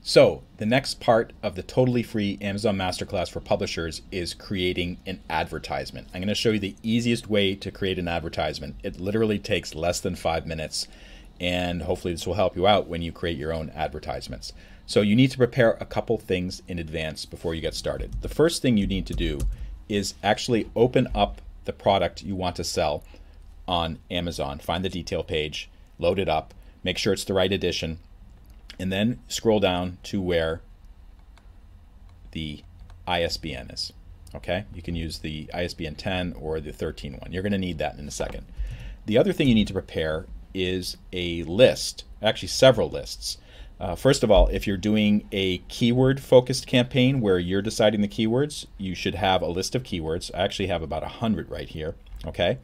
So the next part of the totally free Amazon Masterclass for publishers is creating an advertisement. I'm going to show you the easiest way to create an advertisement. It literally takes less than 5 minutes, and hopefully this will help you out when you create your own advertisements. So you need to prepare a couple things in advance before you get started. The first thing you need to do is actually open up the product you want to sell on Amazon. Find the detail page, load it up, make sure it's the right edition, and then scroll down to where the ISBN is. Okay, you can use the ISBN 10 or the 13 one. You're going to need that in a second. The other thing you need to prepare is a list, actually several lists. First of all, if you're doing a keyword focused campaign where you're deciding the keywords, you should have a list of keywords. I actually have about 100 right here. Okay,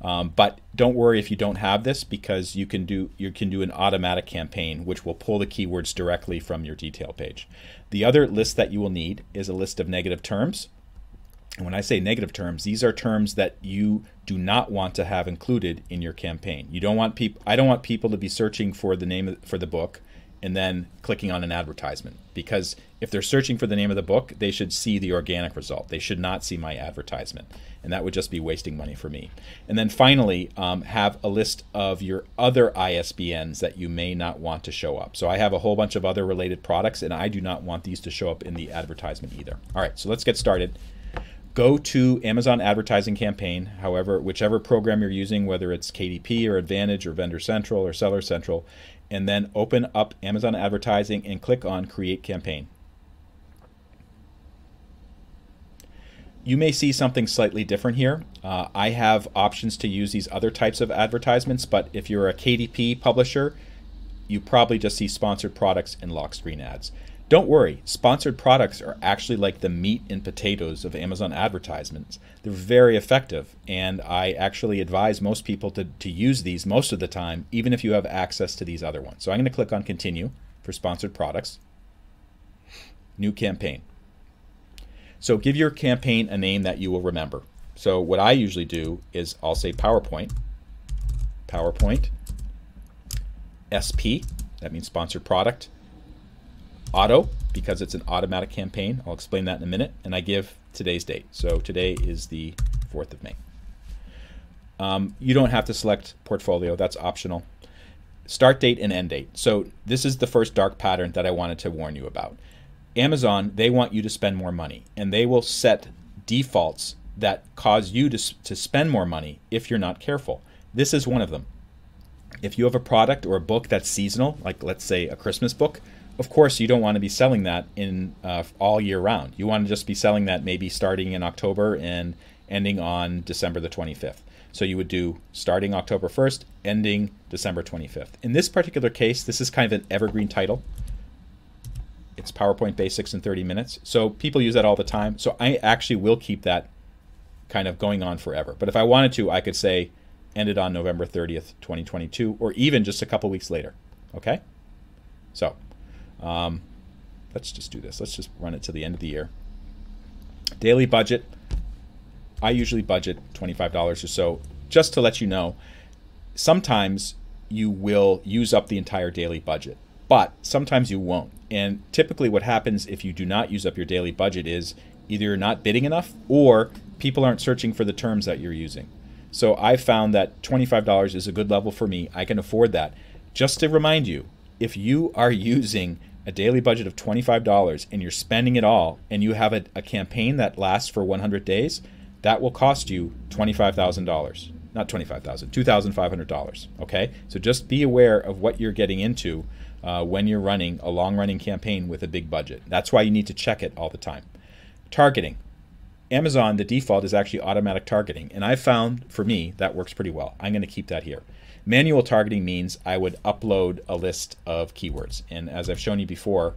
but don't worry if you don't have this, because you can do an automatic campaign which will pull the keywords directly from your detail page. The other list that you will need is a list of negative terms. And when I say negative terms, these are terms that you do not want to have included in your campaign. You don't want people. I don't want people to be searching for the name for the book and then clicking on an advertisement, because if they're searching for the name of the book, they should see the organic result. They should not see my advertisement, and that would just be wasting money for me. And then finally, have a list of your other ISBNs that you may not want to show up. So I have a whole bunch of other related products, and I do not want these to show up in the advertisement either. All right, so let's get started. Go to Amazon Advertising Campaign, whichever program you're using, whether it's KDP or Advantage or Vendor Central or Seller Central, and then open up Amazon Advertising and click on Create Campaign. You may see something slightly different here. I have options to use these other types of advertisements, but if you're a KDP publisher, you probably just see sponsored products and lock screen ads. Don't worry, sponsored products are actually like the meat and potatoes of Amazon advertisements. They're very effective, and I actually advise most people to use these most of the time, even if you have access to these other ones. So I'm going to click on Continue for sponsored products. New campaign. So give your campaign a name that you will remember. So what I usually do is I'll say PowerPoint, SP, that means sponsored product, Auto, because it's an automatic campaign. I'll explain that in a minute. And I give today's date. So today is the 4th of May. You don't have to select portfolio. That's optional. Start date and end date. So this is the first dark pattern that I wanted to warn you about. Amazon, they want you to spend more money, and they will set defaults that cause you to spend more money if you're not careful. This is one of them. If you have a product or a book that's seasonal, like let's say a Christmas book, of course, you don't want to be selling that in all year round. You want to just be selling that maybe starting in October and ending on December the 25th. So you would do starting October 1st, ending December 25th. In this particular case, this is kind of an evergreen title. It's PowerPoint Basics in 30 minutes. So people use that all the time. So I actually will keep that kind of going on forever. But if I wanted to, I could say ended on November 30th, 2022, or even just a couple weeks later. Okay? So let's just do this. Let's just run it to the end of the year. Daily budget. I usually budget $25 or so. Just to let you know, sometimes you will use up the entire daily budget, but sometimes you won't. And typically what happens if you do not use up your daily budget is either you're not bidding enough or people aren't searching for the terms that you're using. So I found that $25 is a good level for me. I can afford that. Just to remind you, if you are using a daily budget of $25 and you're spending it all, and you have a campaign that lasts for 100 days, that will cost you $25,000. Not $25,000, $2,500. Okay? So just be aware of what you're getting into when you're running a long-running campaign with a big budget. That's why you need to check it all the time. Targeting. Amazon, the default is actually automatic targeting, and I've found, for me, that works pretty well. I'm going to keep that here. Manual targeting means I would upload a list of keywords. And as I've shown you before,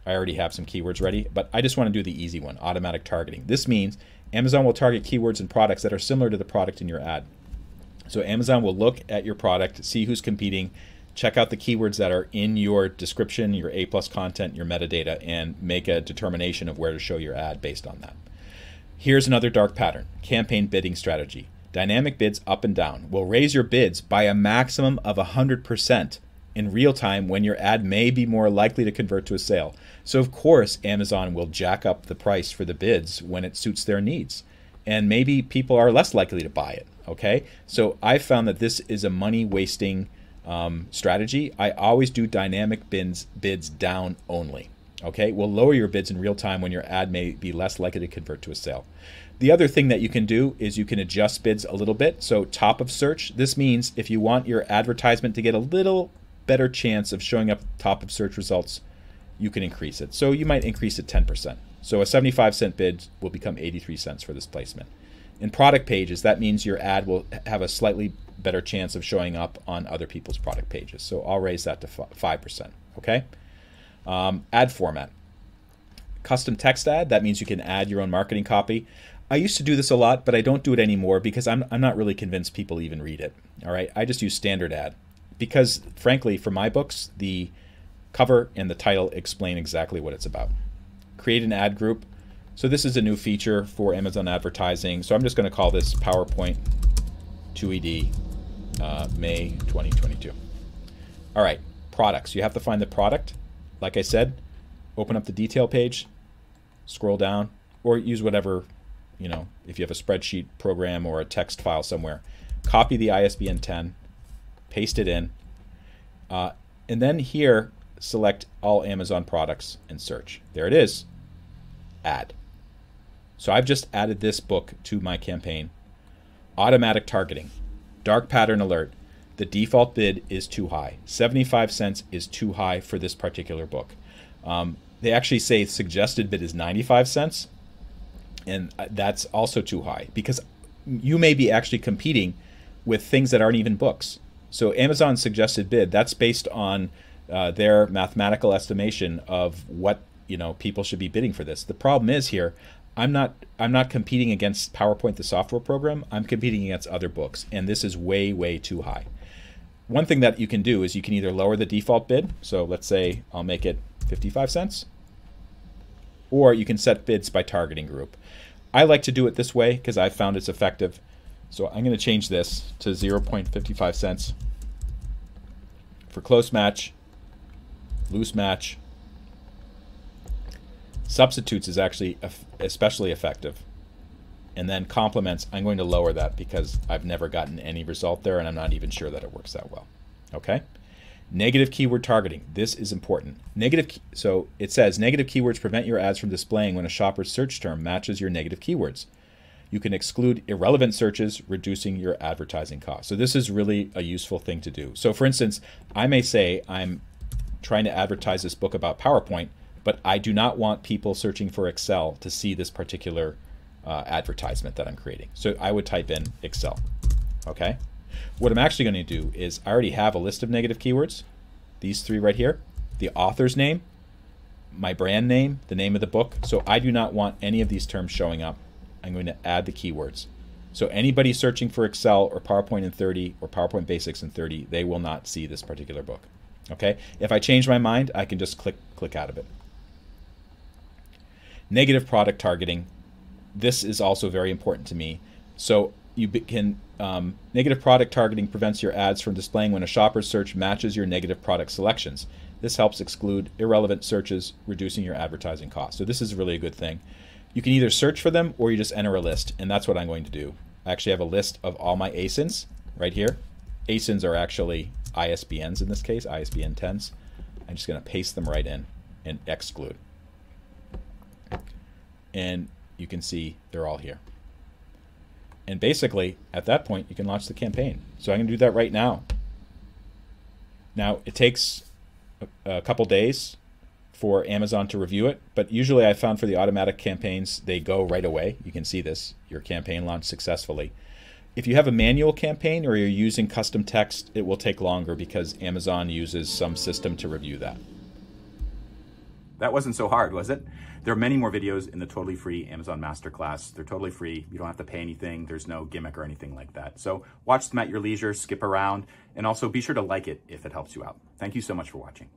I already have some keywords ready, but I just want to do the easy one, automatic targeting. This means Amazon will target keywords and products that are similar to the product in your ad. So Amazon will look at your product, see who's competing, check out the keywords that are in your description, your A+ content, your metadata, and make a determination of where to show your ad based on that. Here's another dark pattern, campaign bidding strategy. Dynamic bids up and down will raise your bids by a maximum of 100% in real time when your ad may be more likely to convert to a sale. So of course, Amazon will jack up the price for the bids when it suits their needs. And maybe people are less likely to buy it, okay? So I found that this is a money-wasting strategy. I always do dynamic bids down only, okay? We'll lower your bids in real time when your ad may be less likely to convert to a sale. The other thing that you can do is you can adjust bids a little bit. So top of search, this means if you want your advertisement to get a little better chance of showing up top of search results, you can increase it. So you might increase it 10%. So a 75-cent bid will become 83 cents for this placement. In product pages, that means your ad will have a slightly better chance of showing up on other people's product pages. So I'll raise that to 5%, okay? Ad format. Custom text ad, that means you can add your own marketing copy. I used to do this a lot, but I don't do it anymore because I'm not really convinced people even read it. All right, I just use standard ad because, frankly, for my books, the cover and the title explain exactly what it's about. Create an ad group. So this is a new feature for Amazon advertising. So I'm just going to call this PowerPoint 2ED May 2022. All right, products. You have to find the product. Like I said, open up the detail page, scroll down, or use whatever. You know, if you have a spreadsheet program or a text file somewhere, copy the ISBN 10, paste it in, and then here, select all Amazon products and search. There it is, add. So I've just added this book to my campaign. Automatic targeting, dark pattern alert. The default bid is too high. 75 cents is too high for this particular book. They actually say suggested bid is 95 cents. And that's also too high because you may be actually competing with things that aren't even books. So Amazon's suggested bid, that's based on their mathematical estimation of what people should be bidding for this. The problem is here, I'm not competing against PowerPoint, the software program. I'm competing against other books, and this is way, way too high. One thing that you can do is you can either lower the default bid. So let's say I'll make it 55 cents. Or you can set bids by targeting group. I like to do it this way because I've found it's effective. So I'm going to change this to 0.55 cents for close match, loose match. Substitutes is actually especially effective. And then complements, I'm going to lower that because I've never gotten any result there and I'm not even sure that it works that well. Okay? Negative keyword targeting. This is important. So it says negative keywords prevent your ads from displaying when a shopper's search term matches your negative keywords. You can exclude irrelevant searches, reducing your advertising costs. So this is really a useful thing to do. So for instance, I may say I'm trying to advertise this book about PowerPoint, but I do not want people searching for Excel to see this particular advertisement that I'm creating. So I would type in Excel. Okay? What I'm actually going to do is I already have a list of negative keywords, these three right here, the author's name, my brand name, the name of the book. So I do not want any of these terms showing up. I'm going to add the keywords. So anybody searching for Excel or PowerPoint in 30 or PowerPoint Basics in 30, they will not see this particular book. Okay? If I change my mind, I can just click out of it. Negative product targeting. This is also very important to me. So you can negative product targeting prevents your ads from displaying when a shopper's search matches your negative product selections. This helps exclude irrelevant searches, reducing your advertising costs. So this is really a good thing. You can either search for them or you just enter a list, and that's what I'm going to do. I actually have a list of all my ASINs right here. ASINs are actually ISBNs in this case, ISBN 10s. I'm just going to paste them right in and exclude. And you can see they're all here. And basically, at that point, you can launch the campaign. So I'm going to do that right now. Now, it takes a couple days for Amazon to review it, but usually I found for the automatic campaigns, they go right away. You can see this, your campaign launched successfully. If you have a manual campaign or you're using custom text, it will take longer because Amazon uses some system to review that. That wasn't so hard, was it? There are many more videos in the totally free Amazon Masterclass. They're totally free. You don't have to pay anything. There's no gimmick or anything like that. So watch them at your leisure, skip around, and also be sure to like it if it helps you out. Thank you so much for watching.